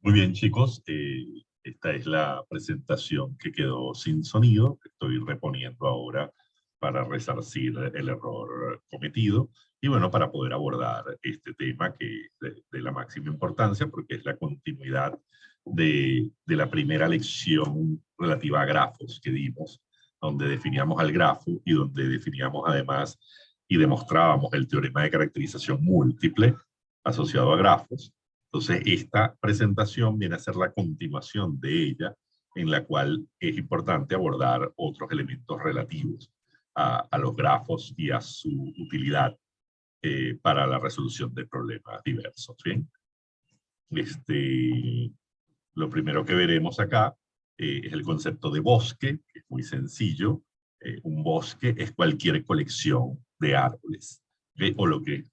Muy bien, chicos. Esta es la presentación que quedó sin sonido, que estoy reponiendo ahora para resarcir el error cometido y bueno, para poder abordar este tema que es de la máxima importancia porque es la continuidad de la primera lección relativa a grafos que dimos, donde definíamos al grafo y donde definíamos además y demostrábamos el teorema de caracterización múltiple asociado a grafos. Entonces, esta presentación viene a ser la continuación de ella, en la cual es importante abordar otros elementos relativos a los grafos y a su utilidad para la resolución de problemas diversos. ¿Bien? Lo primero que veremos acá es el concepto de bosque, que es muy sencillo. Un bosque es cualquier colección de árboles, ¿okay? O lo que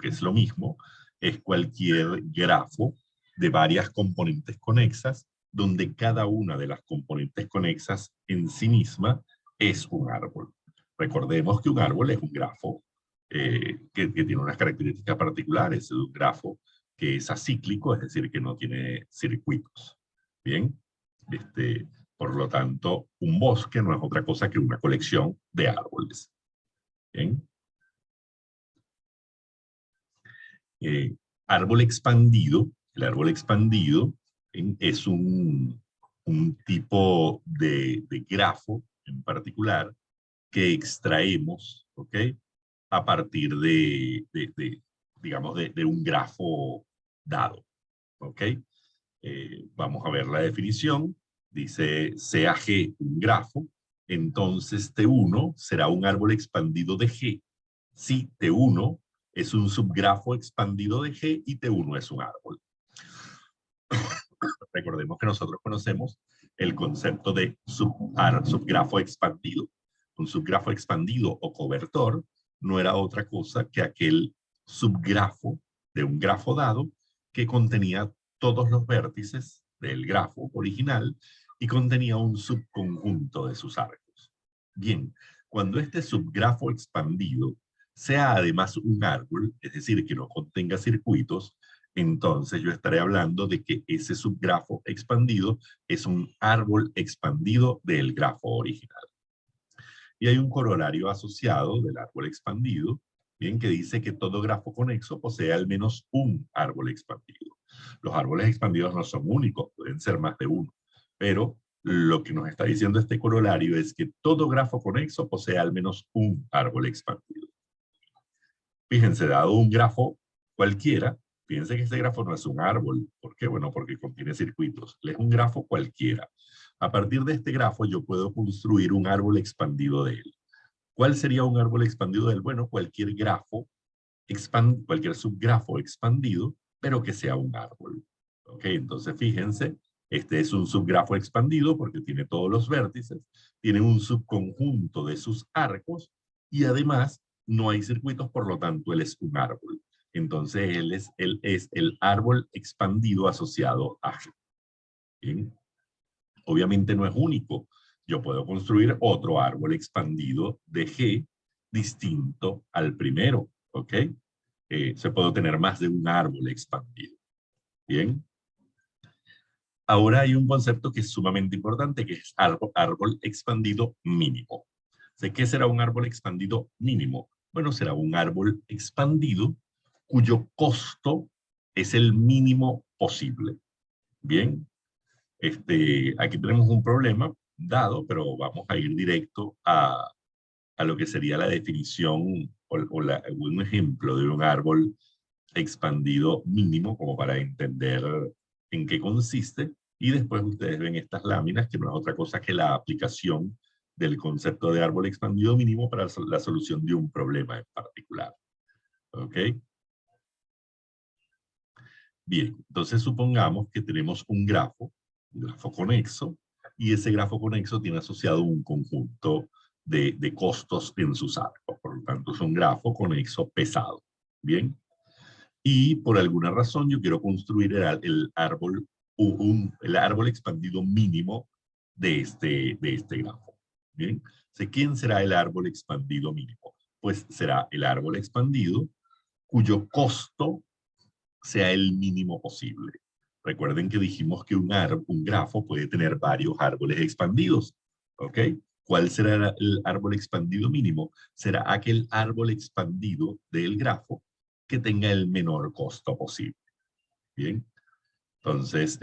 es lo mismo, es cualquier grafo de varias componentes conexas, donde cada una de las componentes conexas en sí misma es un árbol. Recordemos que un árbol es un grafo que tiene unas características particulares. Es un grafo que es acíclico, es decir, que no tiene circuitos. Bien, por lo tanto, un bosque no es otra cosa que una colección de árboles. Bien. Eh, Árbol expandido. El árbol expandido es un tipo de grafo en particular que extraemos, ¿ok? A partir digamos, de un grafo dado, ¿ok? Vamos a ver la definición. Dice, sea G un grafo, entonces T1 será un árbol expandido de G. Si T1 es un subgrafo expandido de G y T1 es un árbol. Recordemos que nosotros conocemos el concepto de subgrafo expandido. Un subgrafo expandido o cobertor no era otra cosa que aquel subgrafo de un grafo dado que contenía todos los vértices del grafo original y contenía un subconjunto de sus arcos. Bien, cuando este subgrafo expandido sea además un árbol, es decir, que no contenga circuitos, entonces yo estaré hablando de que ese subgrafo expandido es un árbol expandido del grafo original. Y hay un corolario asociado del árbol expandido, bien, que dice que todo grafo conexo posee al menos un árbol expandido. Los árboles expandidos no son únicos, pueden ser más de uno, pero lo que nos está diciendo este corolario es que todo grafo conexo posee al menos un árbol expandido. Fíjense, dado un grafo cualquiera, fíjense que este grafo no es un árbol. ¿Por qué? Bueno, porque contiene circuitos. Es un grafo cualquiera. A partir de este grafo yo puedo construir un árbol expandido de él. ¿Cuál sería un árbol expandido de él? Bueno, cualquier grafo, cualquier subgrafo expandido, pero que sea un árbol. ¿Ok? Entonces, fíjense, este es un subgrafo expandido porque tiene todos los vértices, tiene un subconjunto de sus arcos y además no hay circuitos, por lo tanto, él es un árbol. Entonces, él es el árbol expandido asociado a G. ¿Bien? Obviamente no es único. Yo puedo construir otro árbol expandido de G distinto al primero, ¿ok? Se puede tener más de un árbol expandido. Bien. Ahora hay un concepto que es sumamente importante, que es árbol expandido mínimo. ¿Qué será un árbol expandido mínimo? Bueno, será un árbol expandido cuyo costo es el mínimo posible. Bien, aquí tenemos un problema dado, pero vamos a ir directo a lo que sería la definición o un ejemplo de un árbol expandido mínimo como para entender en qué consiste. Y después ustedes ven estas láminas, que no es otra cosa que la aplicación del concepto de árbol expandido mínimo para la solución de un problema en particular. ¿Ok? Bien, entonces supongamos que tenemos un grafo conexo, y ese grafo conexo tiene asociado un conjunto de costos en sus arcos. Por lo tanto, es un grafo conexo pesado. Bien. Y por alguna razón yo quiero construir el árbol, el árbol expandido mínimo de este grafo. ¿Bien? ¿Quién será el árbol expandido mínimo? Pues será el árbol expandido cuyo costo sea el mínimo posible. Recuerden que dijimos que un grafo puede tener varios árboles expandidos. ¿Ok? ¿Cuál será el árbol expandido mínimo? Será aquel árbol expandido del grafo que tenga el menor costo posible. Bien. Entonces,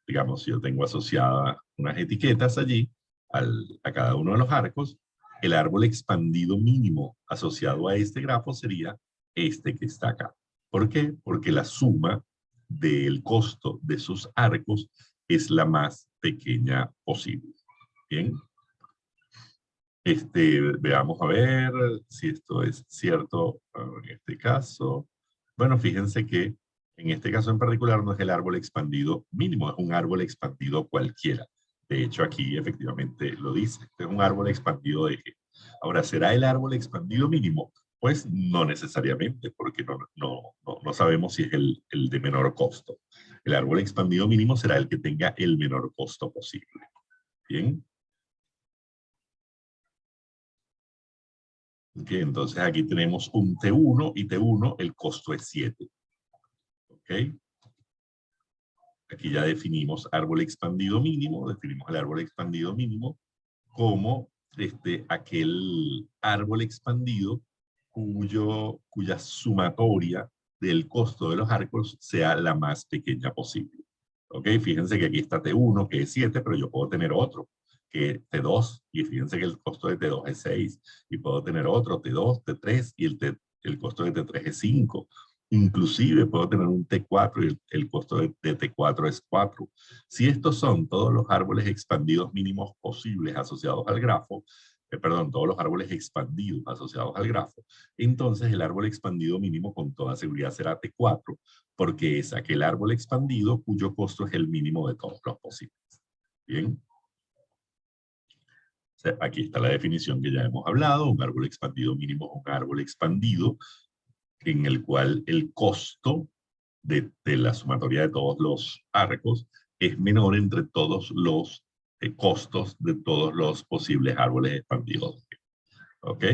digamos, yo tengo asociadas unas etiquetas allí a cada uno de los arcos. El árbol expandido mínimo asociado a este grafo sería este que está acá. ¿Por qué? Porque la suma del costo de sus arcos es la más pequeña posible. Bien. Veamos a ver si esto es cierto en este caso. Bueno, fíjense que en este caso en particular no es el árbol expandido mínimo, es un árbol expandido cualquiera. De hecho, aquí efectivamente lo dice, este es un árbol expandido de G. Ahora, ¿será el árbol expandido mínimo? Pues no necesariamente, porque no sabemos si es el de menor costo. El árbol expandido mínimo será el que tenga el menor costo posible. Bien. Okay, entonces aquí tenemos un T1 y T1 el costo es 7. ¿Ok? Aquí ya definimos árbol expandido mínimo, definimos el árbol expandido mínimo como aquel árbol expandido cuya sumatoria del costo de los arcos sea la más pequeña posible. ¿Ok? Fíjense que aquí está T1, que es 7, pero yo puedo tener otro, que es T2, y fíjense que el costo de T2 es 6, y puedo tener otro T2, T3, y el costo de T3 es 5. Inclusive puedo tener un T4 y el costo de T4 es 4. Si estos son todos los árboles expandidos mínimos posibles asociados al grafo, perdón, todos los árboles expandidos asociados al grafo, entonces el árbol expandido mínimo con toda seguridad será T4, porque es aquel árbol expandido cuyo costo es el mínimo de todos los posibles. Bien. O sea, aquí está la definición que ya hemos hablado. Un árbol expandido mínimo es un árbol expandido en el cual el costo de la sumatoria de todos los arcos es menor entre todos los costos de todos los posibles árboles expandidos. ¿Ok?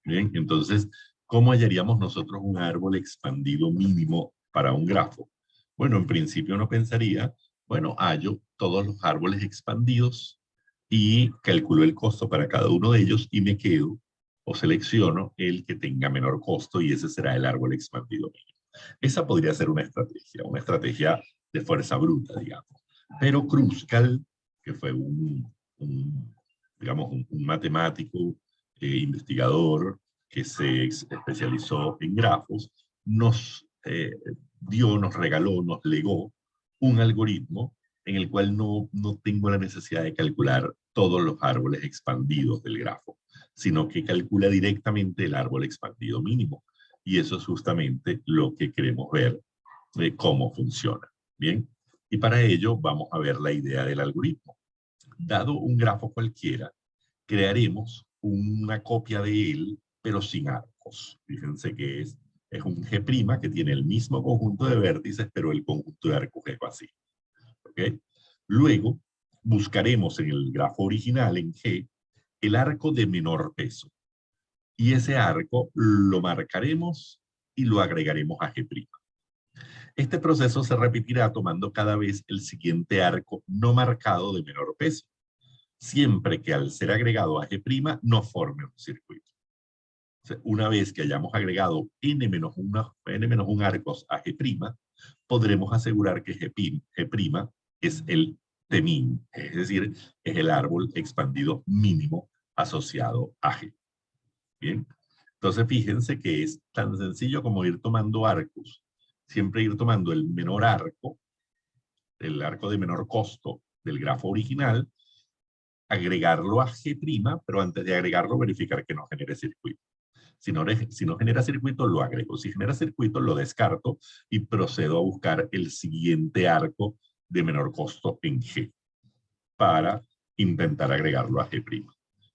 Bien, entonces, ¿cómo hallaríamos nosotros un árbol expandido mínimo para un grafo? Bueno, en principio uno pensaría, bueno, hallo todos los árboles expandidos y calculo el costo para cada uno de ellos y me quedo o selecciono el que tenga menor costo y ese será el árbol expandido mínimo. Esa podría ser una estrategia de fuerza bruta, digamos. Pero Kruskal, que fue digamos, un matemático, investigador que se especializó en grafos, nos nos regaló, nos legó un algoritmo en el cual no tengo la necesidad de calcular todos los árboles expandidos del grafo, sino que calcula directamente el árbol expandido mínimo. Y eso es justamente lo que queremos ver de cómo funciona. Bien, y para ello vamos a ver la idea del algoritmo. Dado un grafo cualquiera, crearemos una copia de él, pero sin arcos. Fíjense que es un G' que tiene el mismo conjunto de vértices, pero el conjunto de arcos es vacío. ¿Okay? Luego, buscaremos en el grafo original, en G, el arco de menor peso. Y ese arco lo marcaremos y lo agregaremos a G'. Este proceso se repetirá tomando cada vez el siguiente arco no marcado de menor peso, siempre que al ser agregado a G' no forme un circuito. O sea, una vez que hayamos agregado n-1 arcos a G', podremos asegurar que G' es el T-min, es decir, es el árbol expandido mínimo asociado a G. Bien, entonces fíjense que es tan sencillo como ir tomando arcos, siempre ir tomando el menor arco, el arco de menor costo del grafo original, agregarlo a G', pero antes de agregarlo verificar que no genere circuito. Si no genera circuito, lo agrego. Si genera circuito, lo descarto y procedo a buscar el siguiente arco de menor costo en G para intentar agregarlo a G'.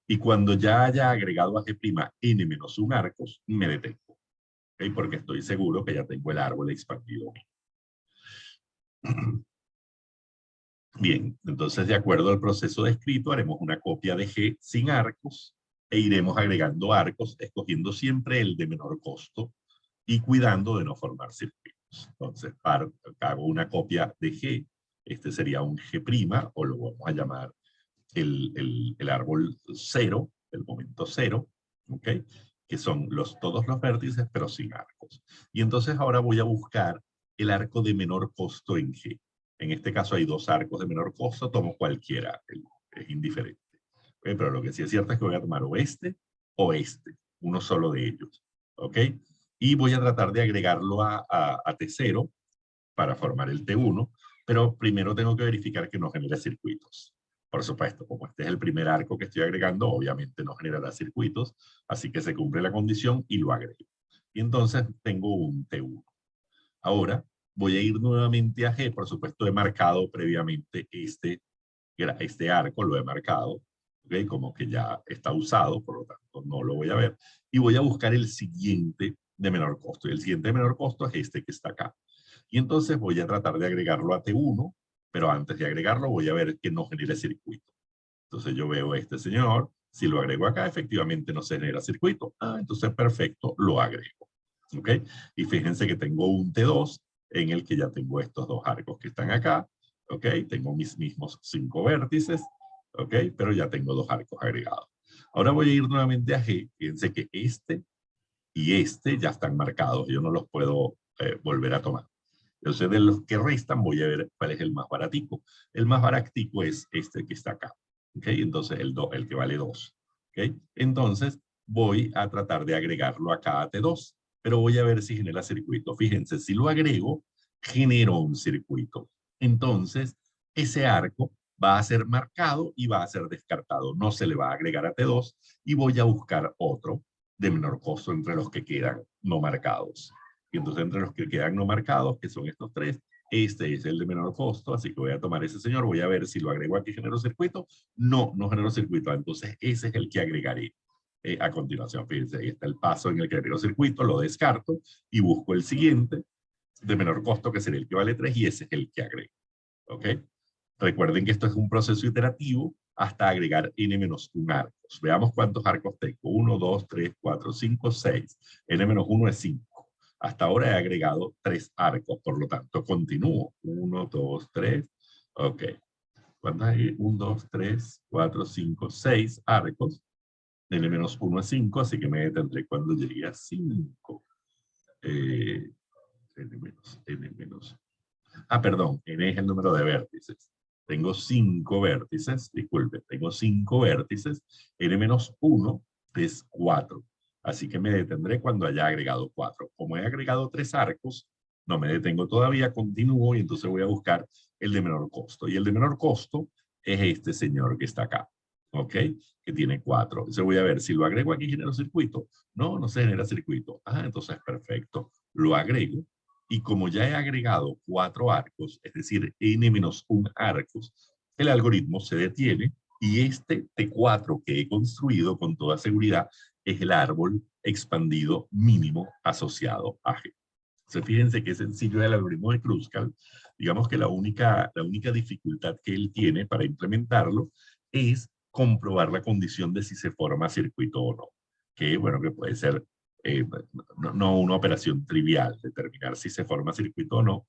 Y cuando ya haya agregado a G' n-1 arcos, me detengo. ¿Okay? Porque estoy seguro que ya tengo el árbol expandido. Bien, entonces de acuerdo al proceso descrito, haremos una copia de G sin arcos e iremos agregando arcos, escogiendo siempre el de menor costo y cuidando de no formar circuitos. Entonces, hago una copia de G. Este sería un G', o lo vamos a llamar el árbol 0, el momento 0, ¿ok? Que son todos los vértices, pero sin arcos. Y entonces ahora voy a buscar el arco de menor costo en G. En este caso hay dos arcos de menor costo, tomo cualquiera, es indiferente. ¿Okay? Pero lo que sí es cierto es que voy a tomar o este, uno solo de ellos. ¿Ok? Y voy a tratar de agregarlo a T0 para formar el T1, pero primero tengo que verificar que no genere circuitos. Por supuesto, como este es el primer arco que estoy agregando, obviamente no generará circuitos, así que se cumple la condición y lo agrego. Y entonces tengo un T1. Ahora voy a ir nuevamente a G, por supuesto he marcado previamente este arco, lo he marcado, ¿okay? Como que ya está usado, por lo tanto no lo voy a ver. Y voy a buscar el siguiente de menor costo. Y el siguiente de menor costo es este que está acá. Y entonces voy a tratar de agregarlo a T1, pero antes de agregarlo voy a ver que no genere circuito. Entonces yo veo este señor, si lo agrego acá, efectivamente no se genera circuito. Entonces perfecto, lo agrego. ¿Ok? Y fíjense que tengo un T2 en el que ya tengo estos dos arcos que están acá. ¿Ok? Tengo mis mismos 5 vértices. ¿Ok? Pero ya tengo dos arcos agregados. Ahora voy a ir nuevamente a G. Fíjense que este y este ya están marcados. Yo no los puedo volver a tomar. Entonces, de los que restan, voy a ver cuál es el más baratico. El más baratico es este que está acá. ¿Ok? Entonces, el que vale 2. ¿Ok? Entonces, voy a tratar de agregarlo acá a T2, pero voy a ver si genera circuito. Fíjense, si lo agrego, genero un circuito. Entonces, ese arco va a ser marcado y va a ser descartado. No se le va a agregar a T2 y voy a buscar otro de menor costo entre los que quedan no marcados. Y entonces entre los que quedan no marcados, que son estos tres, este es el de menor costo, así que voy a tomar ese señor, voy a ver si lo agrego aquí, genero circuito. No, no genero circuito, entonces ese es el que agregaré a continuación. Fíjense, ahí está el paso en el que agrego circuito, lo descarto y busco el siguiente de menor costo, que sería el que vale 3, y ese es el que agrego. ¿Ok? Recuerden que esto es un proceso iterativo hasta agregar n-1 arcos. Veamos cuántos arcos tengo. 1, 2, 3, 4, 5, 6. n-1 es 5. Hasta ahora he agregado 3 arcos, por lo tanto continúo. 1, 2, 3. Ok. ¿Cuántos hay? 1, 2, 3, 4, 5, 6 arcos. n-1 es 5, así que me detendré cuando llegue a 5. N-. Perdón, n es el número de vértices. Tengo 5 vértices, disculpe, tengo 5 vértices, n-1 es 4. Así que me detendré cuando haya agregado 4. Como he agregado 3 arcos, no me detengo todavía, continúo y entonces voy a buscar el de menor costo. Y el de menor costo es este señor que está acá, ¿ok? Que tiene 4. Entonces voy a ver si lo agrego aquí, genero circuito. No, no se genera circuito. Entonces perfecto. Lo agrego. Y como ya he agregado 4 arcos, es decir, n-1 arcos, el algoritmo se detiene y este T4 que he construido con toda seguridad es el árbol expandido mínimo asociado a G. Entonces, fíjense qué sencillo es el algoritmo de Kruskal. Digamos que la única dificultad que él tiene para implementarlo es comprobar la condición de si se forma circuito o no. Que, bueno, que puede ser no una operación trivial. Determinar si se forma circuito o no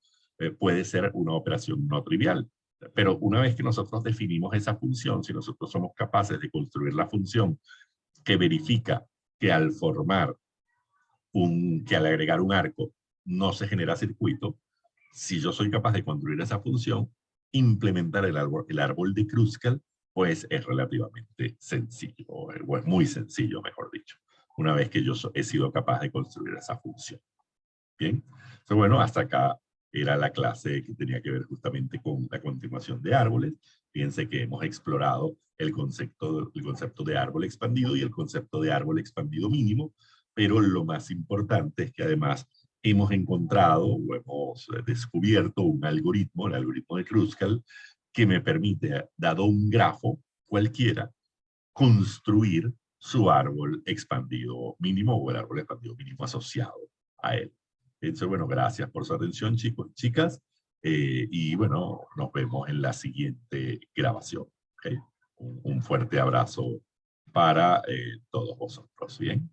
puede ser una operación no trivial. Pero una vez que nosotros definimos esa función, si nosotros somos capaces de construir la función que verifica que al que al agregar un arco no se genera circuito, si yo soy capaz de construir esa función, implementar el árbol de Kruskal, pues es relativamente sencillo, o es muy sencillo, mejor dicho, una vez que yo he sido capaz de construir esa función. Bien, entonces, bueno, hasta acá era la clase que tenía que ver justamente con la continuación de árboles. Fíjense que hemos explorado el concepto de árbol expandido y el concepto de árbol expandido mínimo, pero lo más importante es que además hemos encontrado o hemos descubierto un algoritmo, el algoritmo de Kruskal, que me permite, dado un grafo cualquiera, construir su árbol expandido mínimo o el árbol expandido mínimo asociado a él. Entonces, bueno, gracias por su atención, chicos y chicas. Y bueno, nos vemos en la siguiente grabación. ¿Okay? Un fuerte abrazo para todos vosotros. Bien.